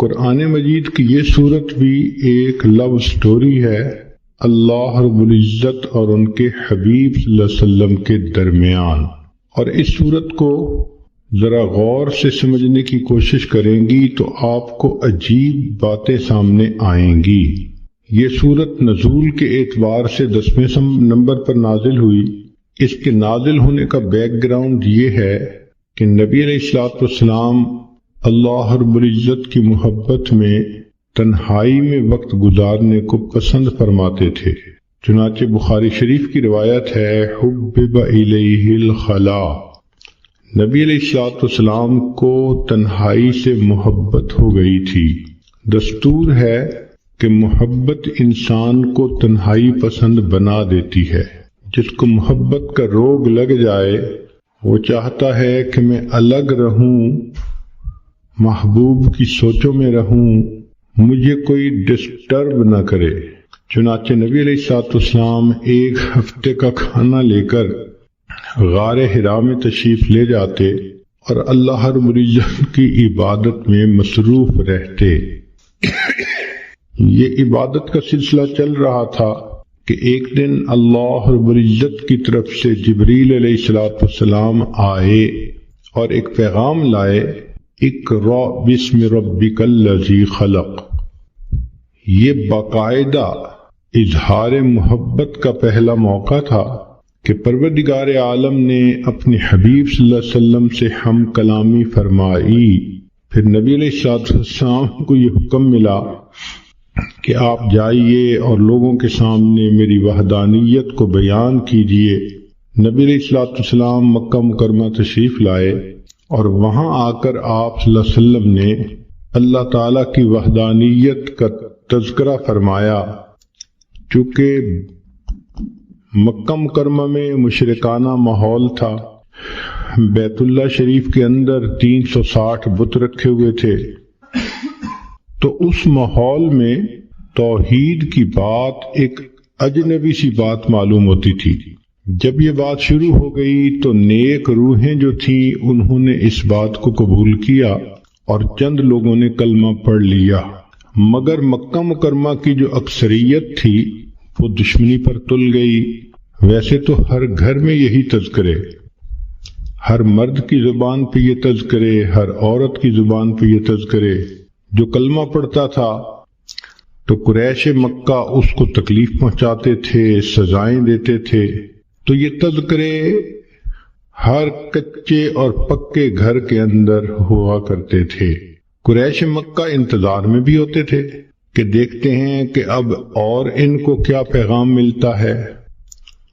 قرآن مجید کی یہ صورت بھی ایک لو سٹوری ہے اللہ رب العزت اور ان کے حبیب صلی اللہ علیہ وسلم کے درمیان، اور اس صورت کو ذرا غور سے سمجھنے کی کوشش کریں گی تو آپ کو عجیب باتیں سامنے آئیں گی۔ یہ صورت نزول کے اعتبار سے 10ویں نمبر پر نازل ہوئی۔ اس کے نازل ہونے کا بیک گراؤنڈ یہ ہے کہ نبی علیہ الصلوۃ والسلام اللہ رب العزت کی محبت میں تنہائی میں وقت گزارنے کو پسند فرماتے تھے۔ چنانچہ بخاری شریف کی روایت ہے حبب الیہ الخلا، نبی علیہ الصلوۃ والسلام کو تنہائی سے محبت ہو گئی تھی۔ دستور ہے کہ محبت انسان کو تنہائی پسند بنا دیتی ہے۔ جس کو محبت کا روگ لگ جائے وہ چاہتا ہے کہ میں الگ رہوں، محبوب کی سوچوں میں رہوں، مجھے کوئی ڈسٹرب نہ کرے۔ چنانچہ نبی علیہ الصلوۃ والسلام ایک ہفتے کا کھانا لے کر غار حرا میں تشریف لے جاتے اور اللہ رب العزت کی عبادت میں مصروف رہتے۔ یہ عبادت کا سلسلہ چل رہا تھا کہ ایک دن اللہ رب العزت کی طرف سے جبریل علیہ الصلوۃ والسلام آئے اور ایک پیغام لائے، اقرأ بسم ربک الذی خلق۔ یہ باقاعدہ اظہار محبت کا پہلا موقع تھا کہ پروردگار عالم نے اپنے حبیب صلی اللہ علیہ وسلم سے ہم کلامی فرمائی۔ پھر نبی علیہ الصلوۃ والسلام کو یہ حکم ملا کہ آپ جائیے اور لوگوں کے سامنے میری وحدانیت کو بیان کیجیے۔ نبی علیہ الصلوۃ والسلام مکہ مکرمہ تشریف لائے اور وہاں آ کر آپ صلی اللہ علیہ وسلم نے اللہ تعالیٰ کی وحدانیت کا تذکرہ فرمایا۔ چونکہ مکہ مکرمہ میں مشرکانہ ماحول تھا، بیت اللہ شریف کے اندر 360 بت رکھے ہوئے تھے، تو اس ماحول میں توحید کی بات ایک اجنبی سی بات معلوم ہوتی تھی۔ جب یہ بات شروع ہو گئی تو نیک روحیں جو تھیں انہوں نے اس بات کو قبول کیا اور چند لوگوں نے کلمہ پڑھ لیا، مگر مکہ مکرمہ کی جو اکثریت تھی وہ دشمنی پر تل گئی۔ ویسے تو ہر گھر میں یہی تذکرے، ہر مرد کی زبان پہ یہ تذکرے، ہر عورت کی زبان پہ یہ تذکرے، جو کلمہ پڑھتا تھا تو قریش مکہ اس کو تکلیف پہنچاتے تھے، سزائیں دیتے تھے۔ تو یہ تذکرے ہر کچے اور پکے گھر کے اندر ہوا کرتے تھے۔ قریش مکہ انتظار میں بھی ہوتے تھے کہ دیکھتے ہیں کہ اب اور ان کو کیا پیغام ملتا ہے،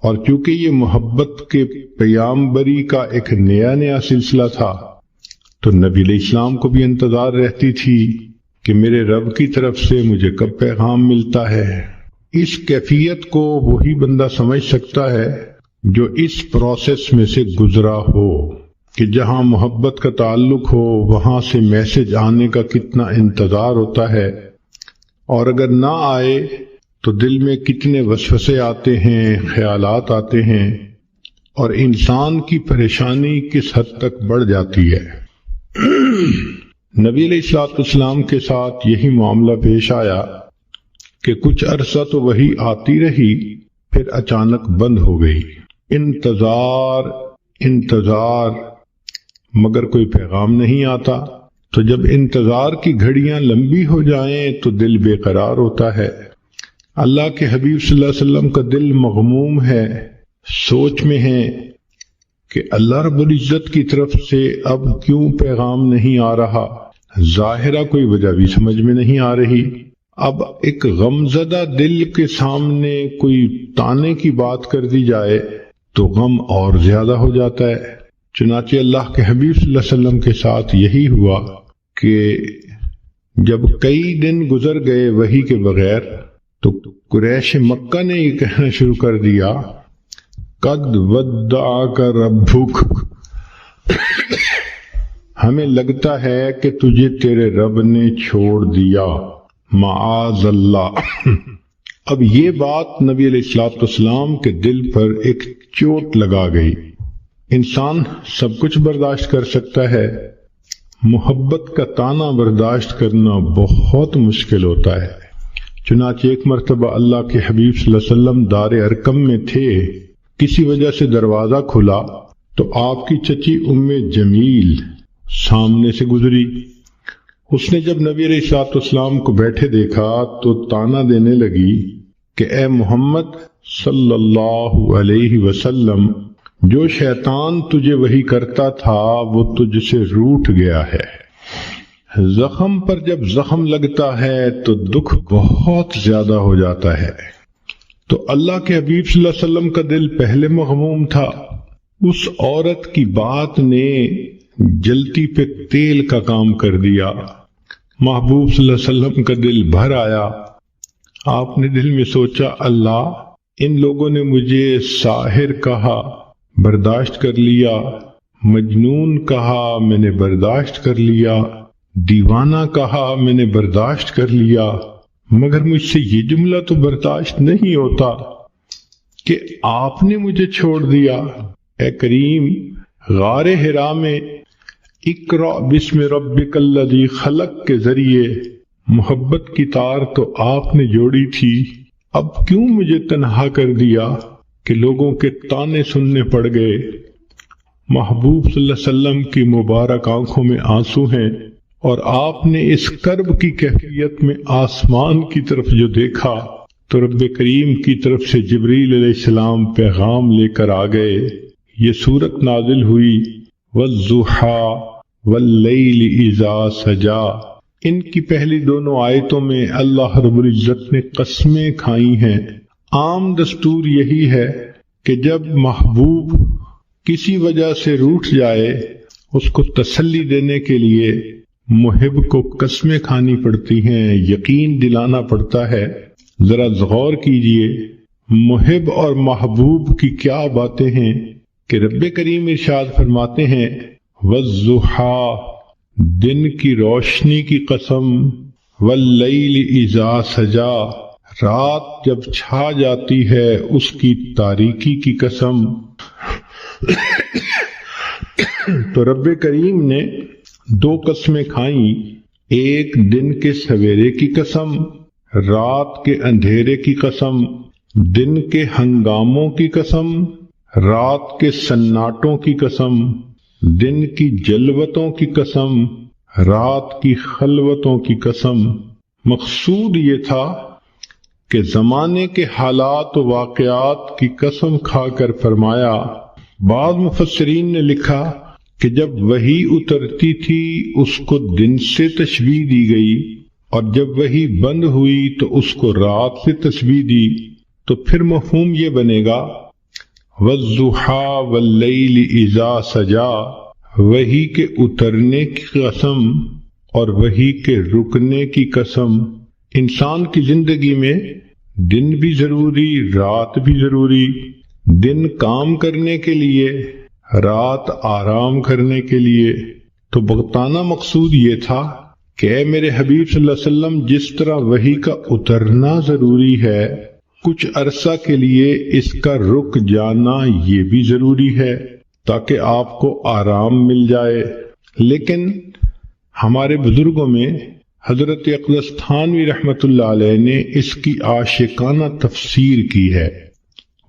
اور چونکہ یہ محبت کے پیامبری کا ایک نیا سلسلہ تھا تو نبی علیہ السلام کو بھی انتظار رہتی تھی کہ میرے رب کی طرف سے مجھے کب پیغام ملتا ہے۔ اس کیفیت کو وہی بندہ سمجھ سکتا ہے جو اس پروسیس میں سے گزرا ہو، کہ جہاں محبت کا تعلق ہو وہاں سے میسج آنے کا کتنا انتظار ہوتا ہے، اور اگر نہ آئے تو دل میں کتنے وسوسے آتے ہیں، خیالات آتے ہیں، اور انسان کی پریشانی کس حد تک بڑھ جاتی ہے۔ نبی علیہ الصلوۃ والسلام کے ساتھ یہی معاملہ پیش آیا کہ کچھ عرصہ تو وہی آتی رہی، پھر اچانک بند ہو گئی۔ انتظار مگر کوئی پیغام نہیں آتا۔ تو جب انتظار کی گھڑیاں لمبی ہو جائیں تو دل بے قرار ہوتا ہے۔ اللہ کے حبیب صلی اللہ علیہ وسلم کا دل مغموم ہے، سوچ میں ہے کہ اللہ رب العزت کی طرف سے اب کیوں پیغام نہیں آ رہا۔ ظاہرہ کوئی وجہ بھی سمجھ میں نہیں آ رہی۔ اب ایک غمزدہ دل کے سامنے کوئی تانے کی بات کر دی جائے تو غم اور زیادہ ہو جاتا ہے۔ چنانچہ اللہ کے حبیب صلی اللہ علیہ وسلم کے ساتھ یہی ہوا کہ جب کئی دن گزر گئے وحی کے بغیر تو قریش مکہ نے یہ کہنا شروع کر دیا، قد ودعک ربک، ہمیں لگتا ہے کہ تجھے تیرے رب نے چھوڑ دیا، معاذ اللہ۔ اب یہ بات نبی علیہ الصلوۃ والسلام کے دل پر ایک چوٹ لگا گئی۔ انسان سب کچھ برداشت کر سکتا ہے محبت کا تانا برداشت کرنا بہت مشکل ہوتا ہے۔ چنانچہ ایک مرتبہ اللہ کے حبیب صلی اللہ علیہ وسلم دار ارقم میں تھے، کسی وجہ سے دروازہ کھلا تو آپ کی چچی ام جمیل سامنے سے گزری۔ اس نے جب نبی علیہ الصلوۃ والسلام کو بیٹھے دیکھا تو تانا دینے لگی کہ اے محمد صلی اللہ علیہ وسلم، جو شیطان تجھے وحی کرتا تھا وہ تجھ سے روٹھ گیا ہے۔ زخم پر جب زخم لگتا ہے تو دکھ بہت زیادہ ہو جاتا ہے۔ تو اللہ کے حبیب صلی اللہ علیہ وسلم کا دل پہلے مغموم تھا، اس عورت کی بات نے جلتی پہ تیل کا کام کر دیا۔ محبوب صلی اللہ علیہ وسلم کا دل بھر آیا۔ آپ نے دل میں سوچا، اللہ، ان لوگوں نے مجھے ساحر کہا، برداشت کر لیا، مجنون کہا، میں نے برداشت کر لیا، دیوانہ کہا، میں نے برداشت کر لیا، مگر مجھ سے یہ جملہ تو برداشت نہیں ہوتا کہ آپ نے مجھے چھوڑ دیا۔ اے کریم، غار حرا میں اقرأ بسم ربک الذی خلق کے ذریعے محبت کی تار تو آپ نے جوڑی تھی، اب کیوں مجھے تنہا کر دیا کہ لوگوں کے تانے سننے پڑ گئے۔ محبوب صلی اللہ علیہ وسلم کی مبارک آنکھوں میں آنسو ہیں، اور آپ نے اس کرب کی کیفیت میں آسمان کی طرف جو دیکھا تو رب کریم کی طرف سے جبریل علیہ السلام پیغام لے کر آ گئے۔ یہ سورت نازل ہوئی وَالضُّحَىٰ وَاللَّيْلِ إِذَا سَجَىٰ۔ ان کی پہلی دونوں آیتوں میں اللہ رب العزت نے قسمیں کھائی ہیں۔ عام دستور یہی ہے کہ جب محبوب کسی وجہ سے روٹھ جائے، اس کو تسلی دینے کے لیے محب کو قسمیں کھانی پڑتی ہیں، یقین دلانا پڑتا ہے۔ ذرا غور کیجئے، محب اور محبوب کی کیا باتیں ہیں کہ رب کریم ارشاد فرماتے ہیں وَالضُّحَىٰ، دن کی روشنی کی قسم، وَاللَّيْلِ إِذَا سَجَىٰ، رات جب چھا جاتی ہے اس کی تاریکی کی قسم۔ تو رب کریم نے دو قسمیں کھائیں، ایک دن کے سویرے کی قسم، رات کے اندھیرے کی قسم، دن کے ہنگاموں کی قسم، رات کے سناٹوں کی قسم، دن کی جلوتوں کی قسم، رات کی خلوتوں کی قسم۔ مقصود یہ تھا کہ زمانے کے حالات و واقعات کی قسم کھا کر فرمایا۔ بعض مفسرین نے لکھا کہ جب وحی اترتی تھی اس کو دن سے تشبیہ دی گئی، اور جب وحی بند ہوئی تو اس کو رات سے تشبیہ دی، تو پھر مفہوم یہ بنے گا وَالضُّحَىٰ وَاللَّيْلِ إِذَا سَجَىٰ، وحی کے اترنے کی قسم اور وحی کے رکنے کی قسم۔ انسان کی زندگی میں دن بھی ضروری، رات بھی ضروری، دن کام کرنے کے لیے، رات آرام کرنے کے لیے۔ تو بغتانہ مقصود یہ تھا کہ اے میرے حبیب صلی اللہ علیہ وسلم، جس طرح وحی کا اترنا ضروری ہے، کچھ عرصہ کے لیے اس کا رک جانا یہ بھی ضروری ہے تاکہ آپ کو آرام مل جائے۔ لیکن ہمارے بزرگوں میں حضرت اقدس تھانوی رحمۃ اللہ علیہ نے اس کی عاشقانہ تفسیر کی ہے۔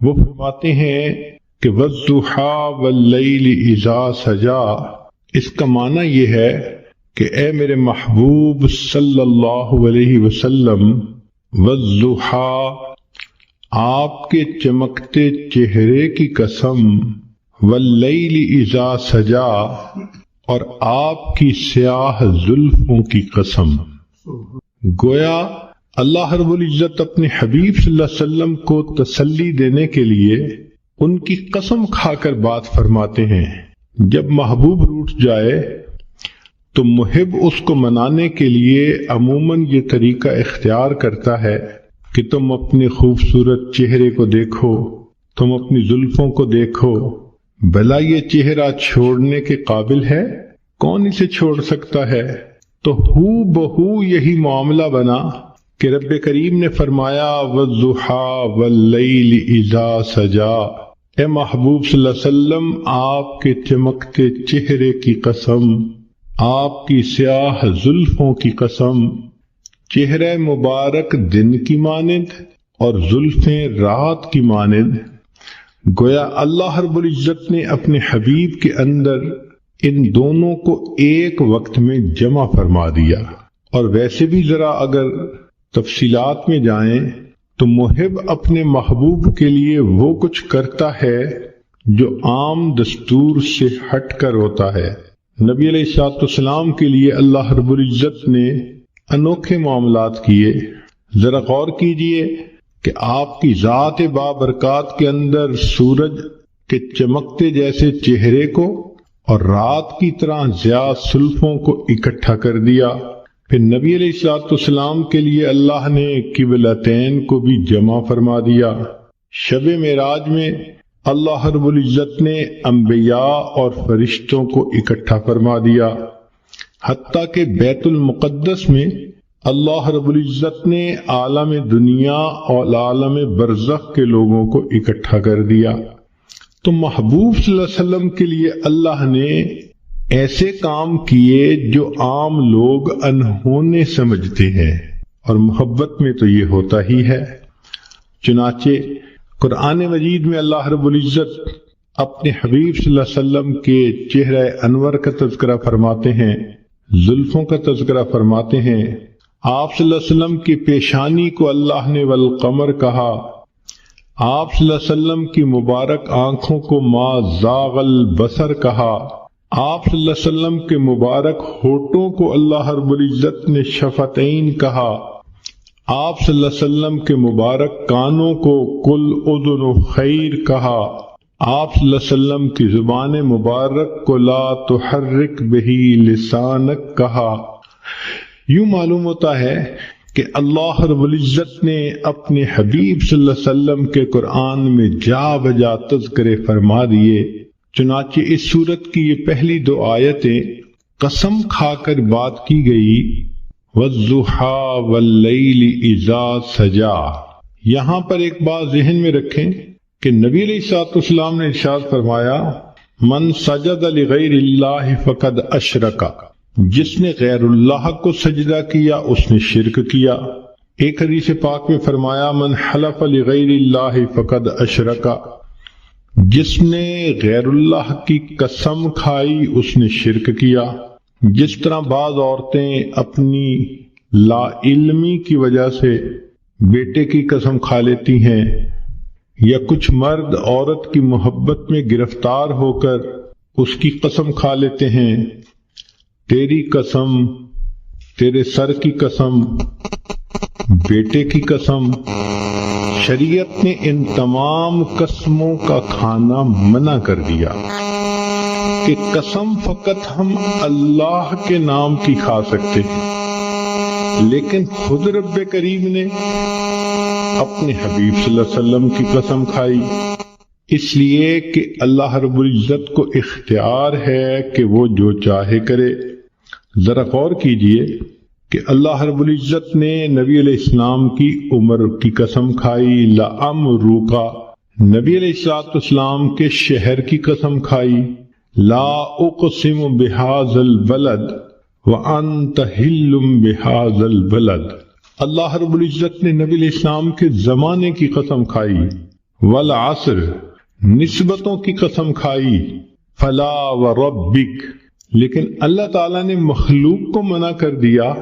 وہ فرماتے ہیں کہ وَالضُّحَىٰ وَاللَّيْلِ إِذَا سَجَىٰ، اس کا معنی یہ ہے کہ اے میرے محبوب صلی اللہ علیہ وسلم، وَالضُّحَىٰ، آپ کے چمکتے چہرے کی قسم، وَاللَّيْلِ إِذَا سَجَىٰ، اور آپ کی سیاہ زلفوں کی قسم۔ گویا اللہ رب العزت اپنے حبیب صلی اللہ علیہ وسلم کو تسلی دینے کے لیے ان کی قسم کھا کر بات فرماتے ہیں۔ جب محبوب روٹھ جائے تو محب اس کو منانے کے لیے عموماً یہ طریقہ اختیار کرتا ہے کہ تم اپنے خوبصورت چہرے کو دیکھو، تم اپنی زلفوں کو دیکھو، بھلا یہ چہرہ چھوڑنے کے قابل ہے؟ کون اسے چھوڑ سکتا ہے؟ تو ہو بہو یہی معاملہ بنا کہ رب کریم نے فرمایا وَالضُّحَىٰ وَاللَّيْلِ إِذَا سَجَىٰ، اے محبوب صلی اللہ علیہ وسلم، آپ کے چمکتے چہرے کی قسم، آپ کی سیاہ زلفوں کی قسم، چہرہ مبارک دن کی مانند اور زلفیں رات کی مانند۔ گویا اللہ رب العزت نے اپنے حبیب کے اندر ان دونوں کو ایک وقت میں جمع فرما دیا۔ اور ویسے بھی ذرا اگر تفصیلات میں جائیں تو محب اپنے محبوب کے لیے وہ کچھ کرتا ہے جو عام دستور سے ہٹ کر ہوتا ہے۔ نبی علیہ الصلوۃ والسلام کے لیے اللہ رب العزت نے انوکھے معاملات کیے۔ ذرا غور کیجئے کہ آپ کی ذات بابرکات کے اندر سورج کے چمکتے جیسے چہرے کو اور رات کی طرح ضیاء زلفوں کو اکٹھا کر دیا۔ پھر نبی علیہ الصلوۃ والسلام کے لیے اللہ نے قبلتین کو بھی جمع فرما دیا۔ شب معراج میں اللہ رب العزت نے انبیاء اور فرشتوں کو اکٹھا فرما دیا، حتیٰ کہ بیت المقدس میں اللہ رب العزت نے عالم دنیا اور عالم برزخ کے لوگوں کو اکٹھا کر دیا۔ تو محبوب صلی اللہ علیہ وسلم کے لیے اللہ نے ایسے کام کیے جو عام لوگ انہونے سمجھتے ہیں، اور محبت میں تو یہ ہوتا ہی ہے۔ چنانچہ قرآن مجید میں اللہ رب العزت اپنے حبیب صلی اللہ علیہ وسلم کے چہرہ انور کا تذکرہ فرماتے ہیں، زلفوں کا تذکرہ فرماتے ہیں۔ آپ صلی اللہ علیہ وسلم کی پیشانی کو اللہ نے والقمر کہا، آپ صلی اللہ علیہ وسلم کی مبارک آنکھوں کو ما زاغ البصر کہا، آپ صلی اللہ علیہ وسلم کے مبارک ہونٹوں کو اللہ رب العزت نے شفتین کہا، آپ صلی اللہ علیہ وسلم کے مبارک کانوں کو کل اذن خیر کہا، آپ صلی اللہ علیہ وسلم کی زبان مبارک کو لا تحرک بہی لسانک کہا۔ یوں معلوم ہوتا ہے کہ اللہ رب العزت نے اپنے حبیب صلی اللہ علیہ وسلم کے قرآن میں جا بجا تذکرے فرما دیے۔ چنانچہ اس سورت کی یہ پہلی دو آیتیں قسم کھا کر بات کی گئی، وَالضُّحَىٰ وَاللَّيْلِ إِذَا سَجَىٰ۔ یہاں پر ایک بات ذہن میں رکھیں کہ نبی علیہ الصلوۃ والسلام نے ارشاد فرمایا، من سجد لغیر اللہ فقد اشرک، جس نے غیر اللہ کو سجدہ کیا اس نے شرک کیا۔ ایک حدیث پاک میں فرمایا، من حلف لغیر اللہ فقد اشرک، جس نے غیر اللہ کی قسم کھائی اس نے شرک کیا۔ جس طرح بعض عورتیں اپنی لا علمی کی وجہ سے بیٹے کی قسم کھا لیتی ہیں، یا کچھ مرد عورت کی محبت میں گرفتار ہو کر اس کی قسم کھا لیتے ہیں، تیری قسم، تیرے سر کی قسم، بیٹے کی قسم۔ شریعت نے ان تمام قسموں کا کھانا منع کر دیا کہ قسم فقط ہم اللہ کے نام کی کھا سکتے ہیں، لیکن خود رب کریم نے اپنے حبیب صلی اللہ علیہ وسلم کی قسم کھائی، اس لیے کہ اللہ رب العزت کو اختیار ہے کہ وہ جو چاہے کرے۔ ذرا غور کیجئے کہ اللہ رب العزت نے نبی علیہ السلام کی عمر کی قسم کھائی، لَعَمْرُکَ، نبی علیہ السلام کے شہر کی قسم کھائی، لا اقسم بهذا البلد وانت حل بهذا البلد، اللہ رب العزت نے نبی علیہ السلام کے زمانے کی قسم کھائی، والعصر، نسبتوں کی قسم کھائی، فلا وربک، لیکن اللہ تعالیٰ نے مخلوق کو منع کر دیا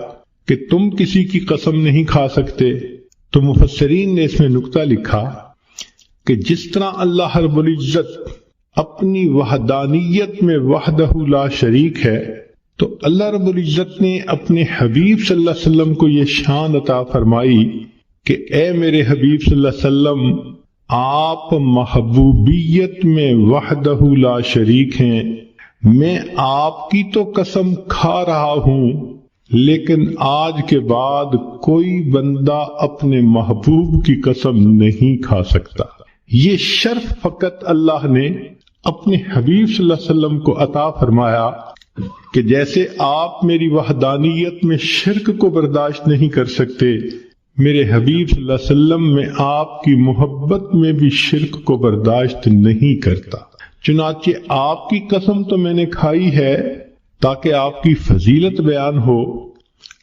کہ تم کسی کی قسم نہیں کھا سکتے۔ تو مفسرین نے اس میں نکتہ لکھا کہ جس طرح اللہ رب العزت اپنی وحدانیت میں وحدہ لا شریک ہے، تو اللہ رب العزت نے اپنے حبیب صلی اللہ علیہ وسلم کو یہ شان عطا فرمائی کہ اے میرے حبیب صلی اللہ علیہ وسلم، آپ محبوبیت میں وحدہ لا شریک ہیں، میں آپ کی تو قسم کھا رہا ہوں، لیکن آج کے بعد کوئی بندہ اپنے محبوب کی قسم نہیں کھا سکتا۔ یہ شرف فقط اللہ نے اپنے حبیب صلی اللہ علیہ وسلم کو عطا فرمایا کہ جیسے آپ میری وحدانیت میں شرک کو برداشت نہیں کر سکتے، میرے حبیب صلی اللہ علیہ وسلم میں آپ کی محبت میں بھی شرک کو برداشت نہیں کرتا۔ چنانچہ آپ کی قسم تو میں نے کھائی ہے، تاکہ آپ کی فضیلت بیان ہو،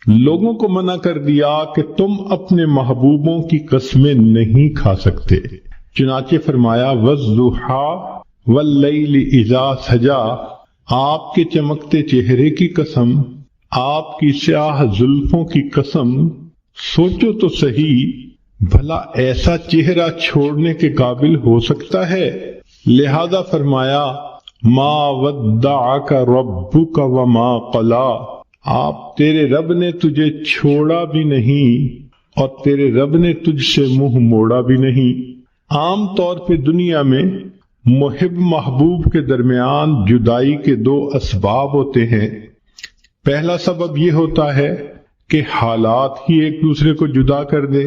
لوگوں کو منع کر دیا کہ تم اپنے محبوبوں کی قسمیں نہیں کھا سکتے۔ چنانچہ فرمایا وَالضُّحَىٰ وَاللَّيْلِ إِذَا سَجَىٰ، آپ کے چمکتے چہرے کی قسم، آپ کی سیاہ زلفوں کی قسم، سوچو تو صحیح بھلا ایسا چہرہ چھوڑنے کے قابل ہو سکتا ہے؟ لہذا فرمایا ما ودعک ربک وما قلا، آپ تیرے رب نے تجھے چھوڑا بھی نہیں اور تیرے رب نے تجھ سے منہ موڑا بھی نہیں۔ عام طور پہ دنیا میں محب محبوب کے درمیان جدائی کے دو اسباب ہوتے ہیں۔ پہلا سبب یہ ہوتا ہے کہ حالات ہی ایک دوسرے کو جدا کر دے،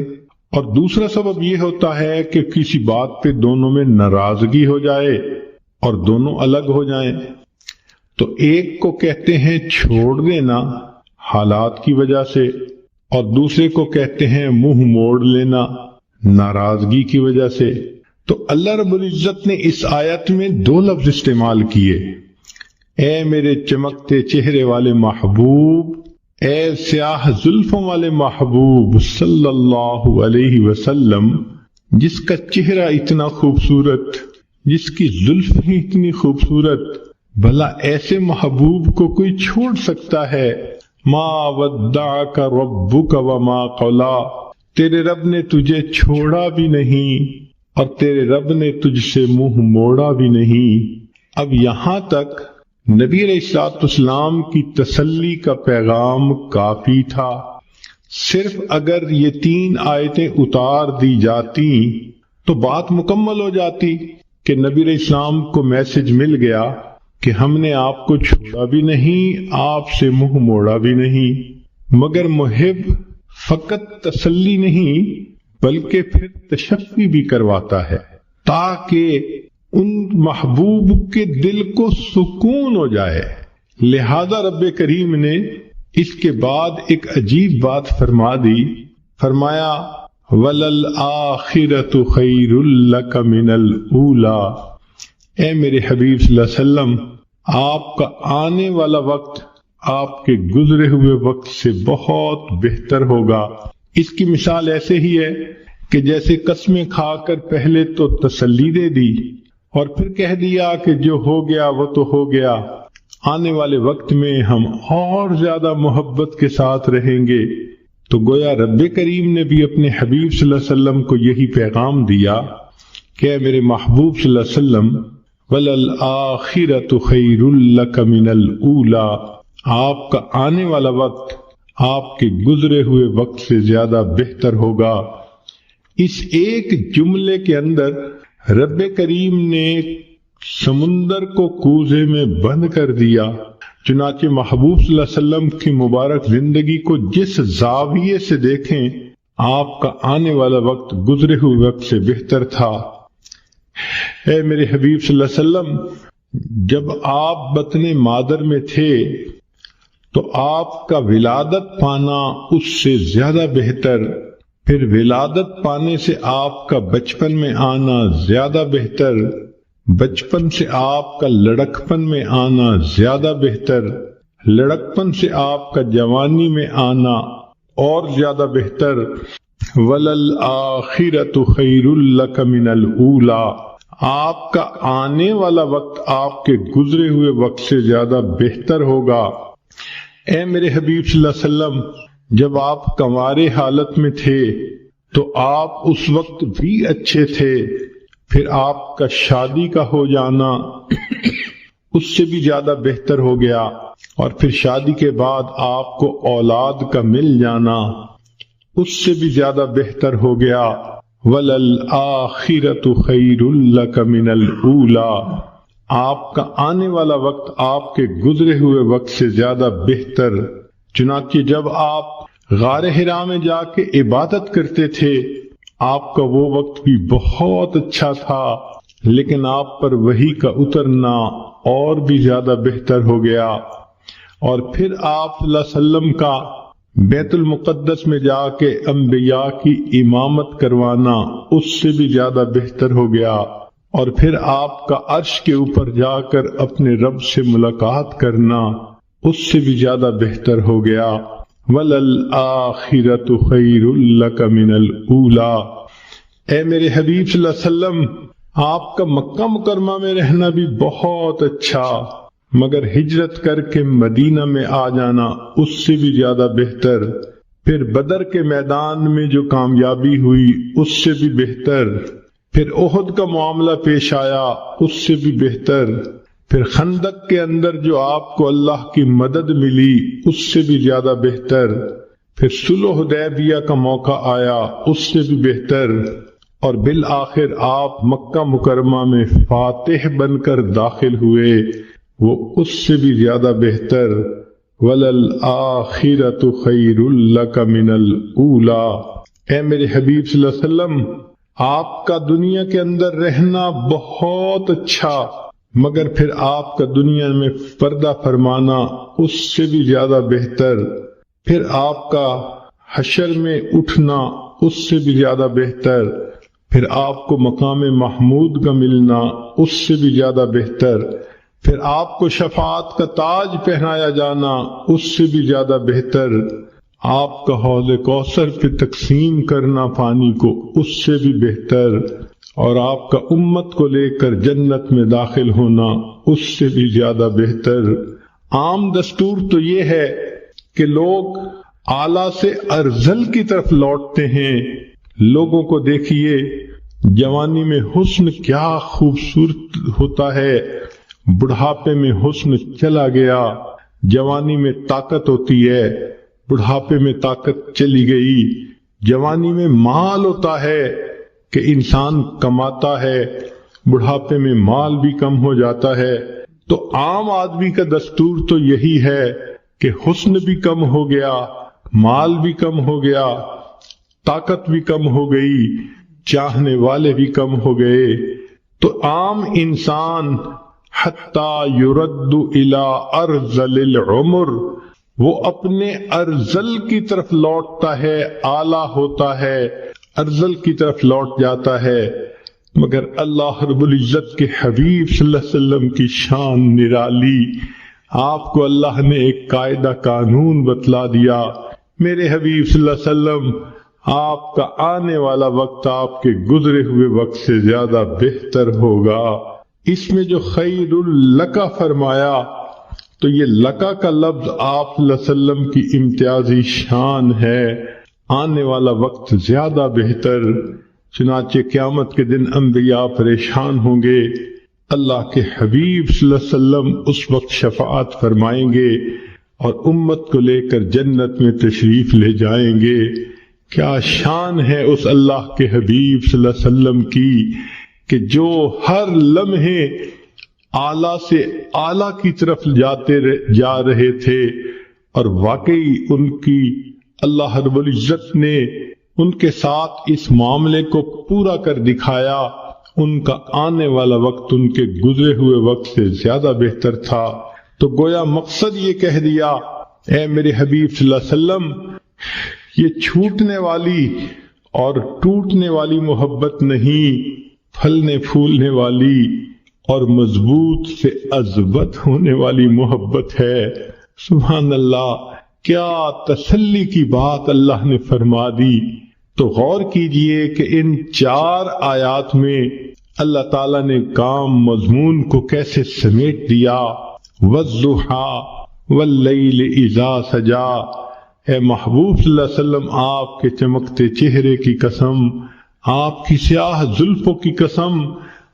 اور دوسرا سبب یہ ہوتا ہے کہ کسی بات پہ دونوں میں ناراضگی ہو جائے اور دونوں الگ ہو جائیں۔ تو ایک کو کہتے ہیں چھوڑ دینا حالات کی وجہ سے، اور دوسرے کو کہتے ہیں منہ موڑ لینا ناراضگی کی وجہ سے۔ تو اللہ رب العزت نے اس آیت میں دو لفظ استعمال کیے، اے میرے چمکتے چہرے والے محبوب، اے سیاہ زلفوں والے محبوب صلی اللہ علیہ وسلم، جس کا چہرہ اتنا خوبصورت، جس کی زلف ہی اتنی خوبصورت، بھلا ایسے محبوب کو کوئی چھوڑ سکتا ہے؟ ما ودعک ربک وما قلا، تیرے رب نے تجھے چھوڑا بھی نہیں اور تیرے رب نے تجھ سے منہ موڑا بھی نہیں۔ اب یہاں تک نبی علیہ الصلوۃ والسلام کی تسلی کا پیغام کافی تھا۔ صرف اگر یہ 3 آیتیں اتار دی جاتی تو بات مکمل ہو جاتی کہ نبی علیہ السلام کو میسج مل گیا کہ ہم نے آپ کو چھوڑا بھی نہیں، آپ سے منہ موڑا بھی نہیں۔ مگر محب فقط تسلی نہیں بلکہ پھر تشفی بھی کرواتا ہے تاکہ ان محبوب کے دل کو سکون ہو جائے۔ لہذا رب کریم نے اس کے بعد ایک عجیب بات فرما دی، فرمایا وَلَلْآخِرَةُ خَيْرٌ لَكَ مِنَ الْأُولَىٰ، اے میرے حبیب صلی اللہ علیہ وسلم، آپ کا آنے والا وقت آپ کے گزرے ہوئے وقت سے بہت بہتر ہوگا۔ اس کی مثال ایسے ہی ہے کہ جیسے قسمیں کھا کر پہلے تو تسلی دے دی اور پھر کہہ دیا کہ جو ہو گیا وہ تو ہو گیا، آنے والے وقت میں ہم اور زیادہ محبت کے ساتھ رہیں گے۔ تو گویا رب کریم نے بھی اپنے حبیب صلی اللہ علیہ وسلم کو یہی پیغام دیا کہ اے میرے محبوب صلی اللہ علیہ وسلم وَلَلْآخِرَةُ خَيْرٌ لَكَ مِنَ الْأُولَىٰ، آپ کا آنے والا وقت آپ کے گزرے ہوئے وقت سے زیادہ بہتر ہوگا۔ اس ایک جملے کے اندر رب کریم نے سمندر کو کوزے میں بند کر دیا۔ چنانچہ محبوب صلی اللہ علیہ وسلم کی مبارک زندگی کو جس زاویے سے دیکھیں آپ کا آنے والا وقت گزرے ہوئے وقت سے بہتر تھا۔ اے میرے حبیب صلی اللہ علیہ وسلم، جب آپ بطن مادر میں تھے تو آپ کا ولادت پانا اس سے زیادہ بہتر، پھر ولادت پانے سے آپ کا بچپن میں آنا زیادہ بہتر، بچپن سے آپ کا لڑکپن میں آنا زیادہ بہتر، لڑکپن سے آپ کا جوانی میں آنا اور زیادہ بہتر۔ وَلَلْآخِرَةُ خَيْرٌ لَكَ مِنَ الْأُولَىٰ، آپ کا آنے والا وقت آپ کے گزرے ہوئے وقت سے زیادہ بہتر ہوگا۔ اے میرے حبیب صلی اللہ علیہ وسلم، جب آپ کنوارے حالت میں تھے تو آپ اس وقت بھی اچھے تھے، پھر آپ کا شادی کا ہو جانا اس سے بھی زیادہ بہتر ہو گیا، اور پھر شادی کے بعد آپ کو اولاد کا مل جانا اس سے بھی زیادہ بہتر ہو گیا۔ وَلَلْآخِرَةُ خَيْرٌ لَكَ مِنَ الْأُولَىٰ، آپ کا آنے والا وقت آپ کے گزرے ہوئے وقت سے زیادہ بہتر۔ چنانچہ جب آپ غار حرا میں جا کے عبادت کرتے تھے آپ کا وہ وقت بھی بہت اچھا تھا، لیکن آپ پر وحی کا اترنا اور بھی زیادہ بہتر ہو گیا، اور پھر آپ صلی اللہ علیہ وسلم کا بیت المقدس میں جا کے انبیاء کی امامت کروانا اس سے بھی زیادہ بہتر ہو گیا، اور پھر آپ کا عرش کے اوپر جا کر اپنے رب سے ملاقات کرنا اس سے بھی زیادہ بہتر ہو گیا۔ وَلَلْآخِرَةُ خَيْرٌ لَكَ مِنَ الْأُولَى، اے میرے حبیب صلی اللہ علیہ وسلم، آپ کا مکہ مکرمہ میں رہنا بھی بہت اچھا، مگر ہجرت کر کے مدینہ میں آ جانا اس سے بھی زیادہ بہتر، پھر بدر کے میدان میں جو کامیابی ہوئی اس سے بھی بہتر، پھر احد کا معاملہ پیش آیا اس سے بھی بہتر، پھر خندق کے اندر جو آپ کو اللہ کی مدد ملی اس سے بھی زیادہ بہتر، پھر صلح حدیبیہ کا موقع آیا اس سے بھی بہتر، اور بالآخر آپ مکہ مکرمہ میں فاتح بن کر داخل ہوئے، وہ اس سے بھی زیادہ بہتر۔ وَلَلْآخِرَةُ خَيْرٌ لَكَ مِنَ الْأُولَى، اے میرے حبیب صلی اللہ علیہ وسلم، آپ کا دنیا کے اندر رہنا بہت اچھا، مگر پھر آپ کا دنیا میں پردہ فرمانا اس سے بھی زیادہ بہتر، پھر آپ کا حشر میں اٹھنا اس سے بھی زیادہ بہتر، پھر آپ کو مقام محمود کا ملنا اس سے بھی زیادہ بہتر، پھر آپ کو شفاعت کا تاج پہنایا جانا اس سے بھی زیادہ بہتر، آپ کا حوض کوثر پہ تقسیم کرنا پانی کو اس سے بھی بہتر، اور آپ کا امت کو لے کر جنت میں داخل ہونا اس سے بھی زیادہ بہتر۔ عام دستور تو یہ ہے کہ لوگ اعلیٰ سے ارذل کی طرف لوٹتے ہیں۔ لوگوں کو دیکھیے، جوانی میں حسن کیا خوبصورت ہوتا ہے، بڑھاپے میں حسن چلا گیا، جوانی میں طاقت ہوتی ہے، بڑھاپے میں طاقت چلی گئی، جوانی میں مال ہوتا ہے کہ انسان کماتا ہے، بڑھاپے میں مال بھی کم ہو جاتا ہے۔ تو عام آدمی کا دستور تو یہی ہے کہ حسن بھی کم ہو گیا، مال بھی کم ہو گیا، طاقت بھی کم ہو گئی، چاہنے والے بھی کم ہو گئے۔ تو عام انسان حتی یرد الی ارذل العمر، وہ اپنے ارذل کی طرف لوٹتا ہے، اعلیٰ ہوتا ہے، ارذل کی طرف لوٹ جاتا ہے۔ مگر اللہ رب العزت کے حبیب صلی اللہ علیہ وسلم کی شان نرالی، آپ کو اللہ نے ایک قاعدہ قانون بتلا دیا، میرے حبیب صلی اللہ علیہ وسلم، آپ کا آنے والا وقت آپ کے گزرے ہوئے وقت سے زیادہ بہتر ہوگا۔ اس میں جو خیر لکا فرمایا، تو یہ لکا کا لفظ آپ صلی اللہ علیہ وسلم کی امتیازی شان ہے، آنے والا وقت زیادہ بہتر۔ چنانچہ قیامت کے دن انبیاء پریشان ہوں گے، اللہ کے حبیب صلی اللہ علیہ وسلم اس وقت شفاعت فرمائیں گے اور امت کو لے کر جنت میں تشریف لے جائیں گے۔ کیا شان ہے اس اللہ کے حبیب صلی اللہ علیہ وسلم کی کہ جو ہر لمحے اعلیٰ سے اعلیٰ کی طرف جا رہے تھے، اور واقعی ان کی اللہ رب العزت نے ان کے ساتھ اس معاملے کو پورا کر دکھایا۔ ان کا آنے والا وقت ان کے گزرے ہوئے وقت سے زیادہ بہتر تھا۔ تو گویا مقصد یہ کہہ دیا، اے میرے حبیب صلی اللہ علیہ وسلم، یہ چھوٹنے والی اور ٹوٹنے والی محبت نہیں، پھلنے پھولنے والی اور مضبوط سے اضبط ہونے والی محبت ہے۔ سبحان اللہ، کیا تسلی کی بات اللہ نے فرما دی۔ تو غور کیجئے کہ ان 4 آیات میں اللہ تعالیٰ نے کام مضمون کو کیسے سمیٹ دیا۔ وَالضُّحَىٰ وَاللَّيْلِ إِذَا سَجَىٰ، اے محبوب صلی اللہ علیہ وسلم، آپ کے چمکتے چہرے کی قسم، آپ کی سیاہ زلفوں کی قسم،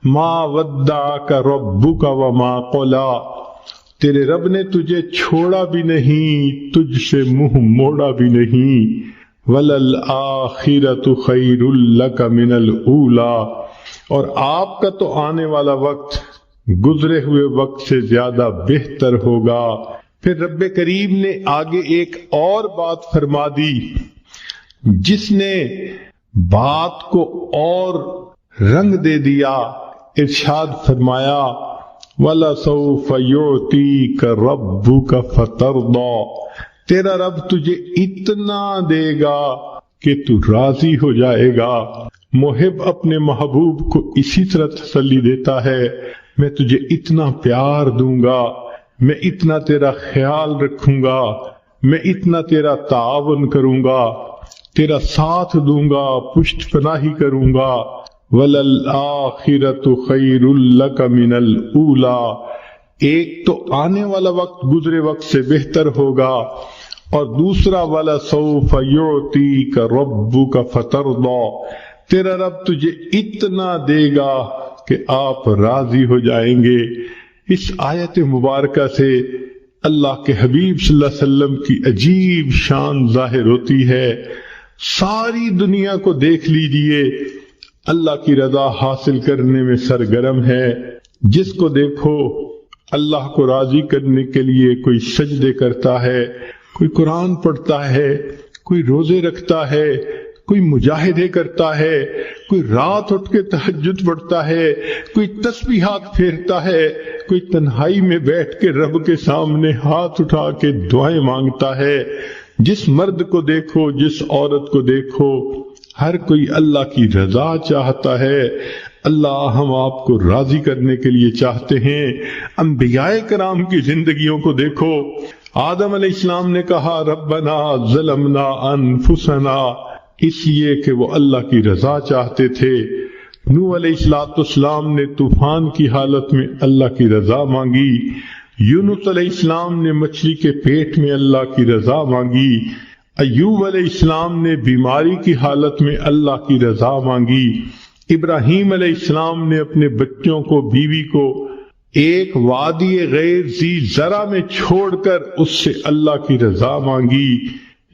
مَا وَدَّعَكَ رَبُّكَ وَمَا قَلَىٰ، تیرے رب نے تجھے چھوڑا بھی نہیں، تجھ سے منہ موڑا بھی نہیں۔ وَلَلْآخِرَةُ خَيْرٌ لَكَ مِنَ الْأُولَىٰ، اور آپ کا تو آنے والا وقت گزرے ہوئے وقت سے زیادہ بہتر ہوگا۔ پھر رب کریم نے آگے ایک اور بات فرما دی جس نے بات کو اور رنگ دے دیا۔ ارشاد فرمایا، وَلَسَوْفَ يُعْطِيكَ رَبُّكَ فَتَرْضَىٰ، تیرا رب تجھے اتنا دے گا کہ تو راضی ہو جائے گا۔ محب اپنے محبوب کو اسی طرح تسلی دیتا ہے، میں تجھے اتنا پیار دوں گا، میں اتنا تیرا خیال رکھوں گا، میں اتنا تیرا تعاون کروں گا، تیرا ساتھ دوں گا، پشت پناہی کروں گا۔ وَلَلْآخِرَةُ خَيْرٌ لَكَ مِنَ الْأُولَىٰ، ایک تو آنے والا وقت گزرے وقت سے بہتر ہوگا، اور دوسرا وَلَسَوْفَ يُعْطِيكَ رَبُّكَ فَتَرْضَىٰ، تیرا رب تجھے اتنا دے گا کہ آپ راضی ہو جائیں گے۔ اس آیت مبارکہ سے اللہ کے حبیب صلی اللہ علیہ وسلم کی عجیب شان ظاہر ہوتی ہے۔ ساری دنیا کو دیکھ لیجئے، اللہ کی رضا حاصل کرنے میں سرگرم ہے۔ جس کو دیکھو اللہ کو راضی کرنے کے لیے کوئی سجدے کرتا ہے، کوئی قرآن پڑھتا ہے، کوئی روزے رکھتا ہے، کوئی مجاہدے کرتا ہے، کوئی رات اٹھ کے تہجد پڑھتا ہے، کوئی تسبیحات پھیرتا ہے، کوئی تنہائی میں بیٹھ کے رب کے سامنے ہاتھ اٹھا کے دعائیں مانگتا ہے۔ جس مرد کو دیکھو، جس عورت کو دیکھو، ہر کوئی اللہ کی رضا چاہتا ہے۔ اللہ ہم آپ کو راضی کرنے کے لیے چاہتے ہیں۔ انبیاء کرام کی زندگیوں کو دیکھو، آدم علیہ السلام نے کہا ربنا ظلمنا انفسنا، اس لیے کہ وہ اللہ کی رضا چاہتے تھے۔ نوح علیہ السلام نے طوفان کی حالت میں اللہ کی رضا مانگی۔ یونس علیہ السلام نے مچھلی کے پیٹ میں اللہ کی رضا مانگی۔ ایوب علیہ السلام نے بیماری کی حالت میں اللہ کی رضا مانگی۔ ابراہیم علیہ السلام نے اپنے بچوں کو، بیوی کو ایک وادی غیر ذی زرع میں چھوڑ کر اس سے اللہ کی رضا مانگی۔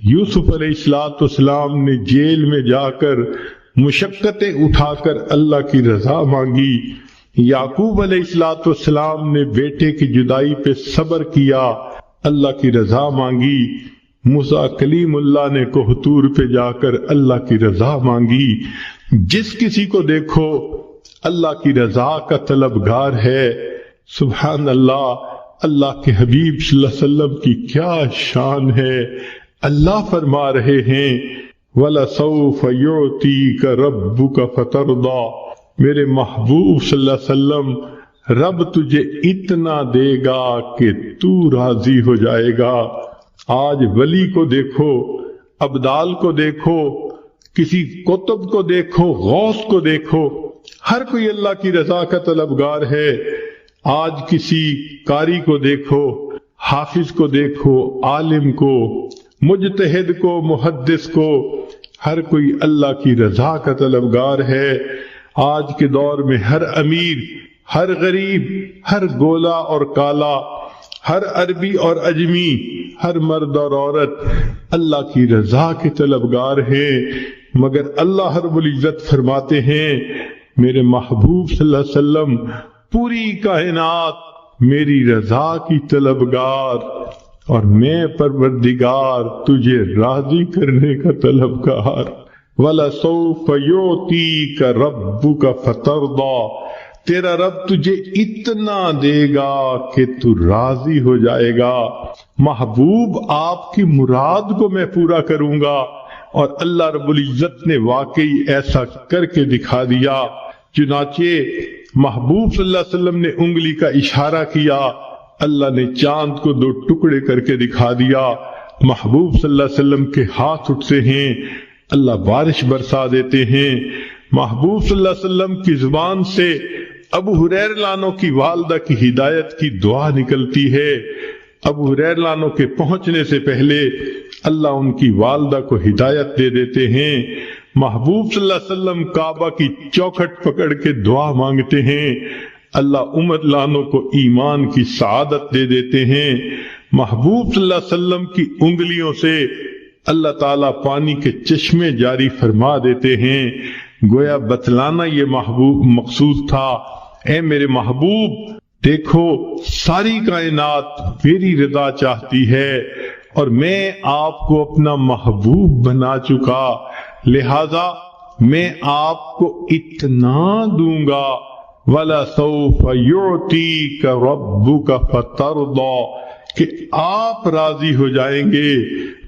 یوسف علیہ السلام نے جیل میں جا کر مشقتیں اٹھا کر اللہ کی رضا مانگی۔ یعقوب علیہ السلام نے بیٹے کی جدائی پہ صبر کیا، اللہ کی رضا مانگی۔ موسیٰ کلیم اللہ نے کوہ طور پہ جا کر اللہ کی رضا مانگی۔ جس کسی کو دیکھو اللہ کی رضا کا طلبگار ہے۔ سبحان اللہ، اللہ کے حبیب صلی اللہ علیہ وسلم کی کیا شان ہے۔ اللہ فرما رہے ہیں وَلَسَوْفَ يُعْطِيكَ رَبُّكَ فَتَرْضَىٰ، میرے محبوب صلی اللہ علیہ وسلم، رب تجھے اتنا دے گا کہ تو راضی ہو جائے گا۔ آج ولی کو دیکھو، ابدال کو دیکھو، کسی قطب کو دیکھو، غوث کو دیکھو، ہر کوئی اللہ کی رضا کا طلبگار ہے۔ آج کسی قاری کو دیکھو، حافظ کو دیکھو، عالم کو، مجتہد کو، محدث کو، ہر کوئی اللہ کی رضا کا طلبگار ہے۔ آج کے دور میں ہر امیر، ہر غریب، ہر گولا اور کالا، ہر عربی اور اجمی، ہر مرد اور عورت اللہ کی رضا کے طلبگار ہیں۔ مگر اللہ رب العزت فرماتے ہیں میرے محبوب صلی اللہ علیہ وسلم، پوری کائنات میری رضا کی طلبگار، اور میں پروردگار تجھے راضی کرنے کا طلبگار۔ وَلَسَوْفَ يُعْطِيكَ رَبُّكَ فَتَرْضَىٰ، تیرا رب تجھے اتنا دے گا کہ تو راضی ہو جائے گا۔ محبوب آپ کی مراد کو میں پورا کروں گا، اور اللہ رب العزت نے واقعی ایسا کر کے دکھا دیا۔ چنانچہ محبوب صلی اللہ علیہ وسلم نے انگلی کا اشارہ کیا، اللہ نے چاند کو دو ٹکڑے کر کے دکھا دیا۔ محبوب صلی اللہ علیہ وسلم کے ہاتھ اٹھتے ہیں، اللہ بارش برسا دیتے ہیں۔ محبوب صلی اللہ علیہ وسلم کی زبان سے ابو ہریرہ لانو کی والدہ کی ہدایت کی دعا نکلتی ہے۔ ابو ہریرہ لانو کے پہنچنے سے پہلے اللہ ان کی والدہ کو ہدایت دے دیتے ہیں۔ محبوب صلی اللہ علیہ وسلم کعبہ کی چوکھٹ پکڑ کے دعا مانگتے ہیں، اللہ عمر لانو کو ایمان کی سعادت دے دیتے ہیں۔ محبوب صلی اللہ علیہ وسلم کی انگلیوں سے اللہ تعالیٰ پانی کے چشمے جاری فرما دیتے ہیں۔ گویا بتلانا یہ محبوب مقصود تھا، اے میرے محبوب دیکھو ساری کائنات میری رضا چاہتی ہے، اور میں آپ کو اپنا محبوب بنا چکا، لہذا میں آپ کو اتنا دوں گا۔ وَلَسَوْفَ يُعْطِيكَ رَبُّكَ فَتَرْضَىٰ، کہ آپ راضی ہو جائیں گے۔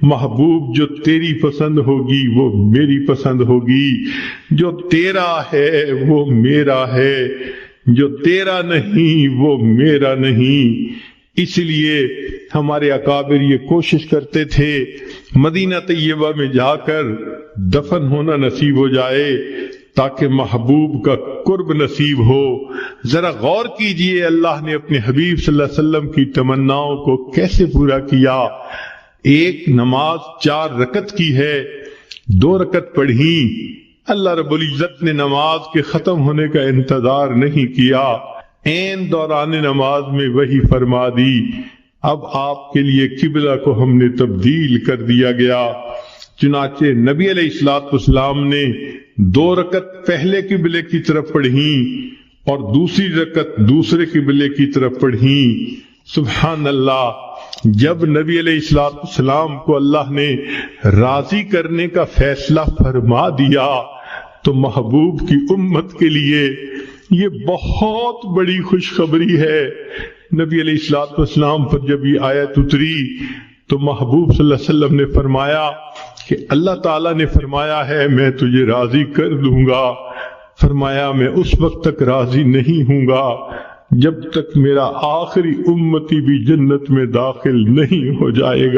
محبوب جو تیری پسند ہوگی وہ میری پسند ہوگی، جو تیرا ہے وہ میرا ہے، جو تیرا نہیں وہ میرا نہیں۔ اس لیے ہمارے اکابر یہ کوشش کرتے تھے مدینہ طیبہ میں جا کر دفن ہونا نصیب ہو جائے تاکہ محبوب کا قرب نصیب ہو۔ ذرا غور کیجئے اللہ نے اپنے حبیب صلی اللہ علیہ وسلم کی تمناؤں کو کیسے پورا کیا۔ ایک نماز 4 رکعت کی ہے، 2 رکعت پڑھی، اللہ رب العزت نے نماز کے ختم ہونے کا انتظار نہیں کیا، عین دوران نماز میں وحی فرما دی، اب آپ کے لیے قبلہ کو ہم نے تبدیل کر دیا گیا۔ چنانچہ نبی علیہ السلام نے 2 رکعت پہلے قبلے کی طرف پڑھی اور دوسری رکعت دوسرے قبلے کی طرف پڑھی۔ سبحان اللہ، جب نبی علیہ السلام کو اللہ نے راضی کرنے کا فیصلہ فرما دیا تو محبوب کی امت کے لیے یہ بہت بڑی خوشخبری ہے۔ نبی علیہ السلام پر جب یہ آیت اتری تو محبوب صلی اللہ علیہ وسلم نے فرمایا کہ اللہ تعالیٰ نے فرمایا ہے میں تجھے راضی کر دوں گا۔ فرمایا میں اس وقت تک راضی نہیں ہوں گا جب تک میرا آخری امتی بھی جنت میں داخل نہیں ہو جائے گا۔